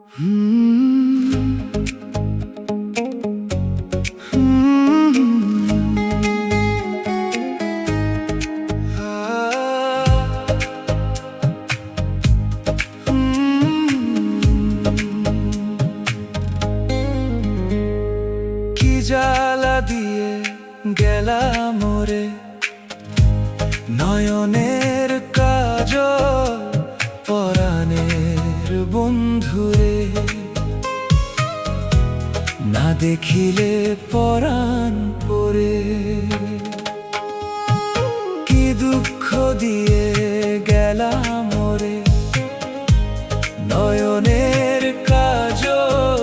কি জ্বালা দিয়ে গেলা মোরে নয়নের কাজল পরাণের বন্ধুরে, না দেখিলে পরাণ পরে। কি দুঃখ দিয়ে গেলা মোরে নয়নের কাজল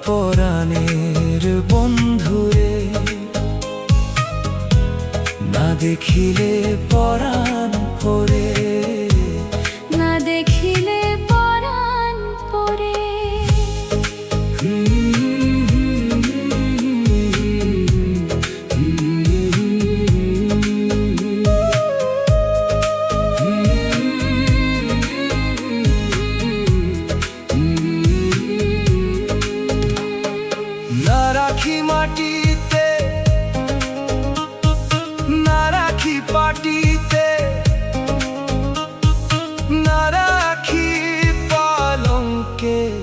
পরাণের বন্ধুরে, না দেখিলে পরাণ পরে। না দেখিলে পরাণ পরে। না রাখি মাটিতে, না রাখি পাটিতে, না রাখি পালঙ্কের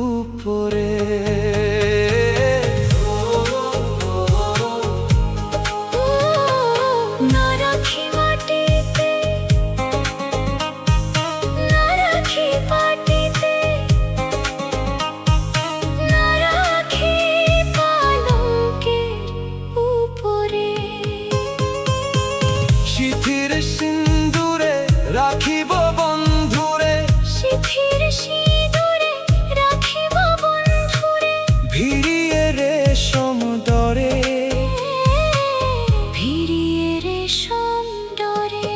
উপরে। না রাখি মাটিতে, না রাখি পাটিতে, না রাখি পালঙ্কের উপরে। সিথির সিন্দুরে রাখিব বন্ধুরে, সিথির সিঁদুরে রাখিব বন্ধুরে, ভিড়িয়ে রেশম ডরে। ভিড়িয়ে রেশম ডরে।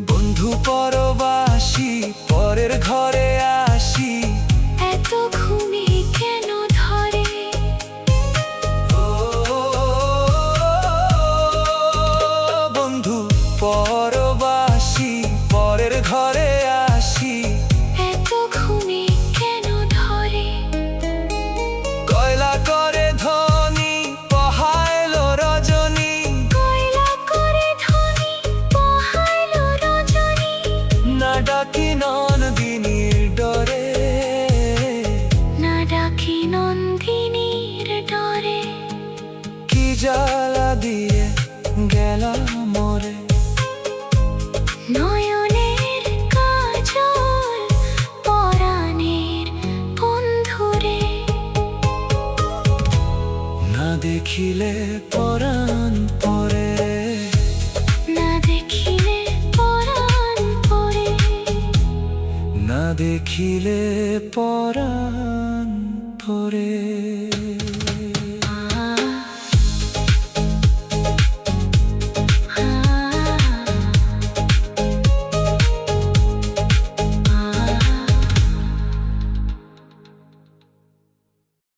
বন্ধু পরবাসী পরের ঘরে আসি, এত ঘুমে কেন ধরে? ও বন্ধু পরবাসী পরের ঘরে আসি, এত ঘুমে কেন ধরে? কয়লা করে ধনী পহাইল রজনী, কয়লা করে ধনী পোহাইল রজনী, না ডাকি নন্দিনীর ডরে। না ডাকি নন্দিনীর ডরে। কি জ্বালা দিয়ে গেলা মোরে নয়নের কাজল পরাণের বন্ধুরে, না দেখিলে পরাণ পরে। না দেখিলে পরাণ পরে। না দেখিলে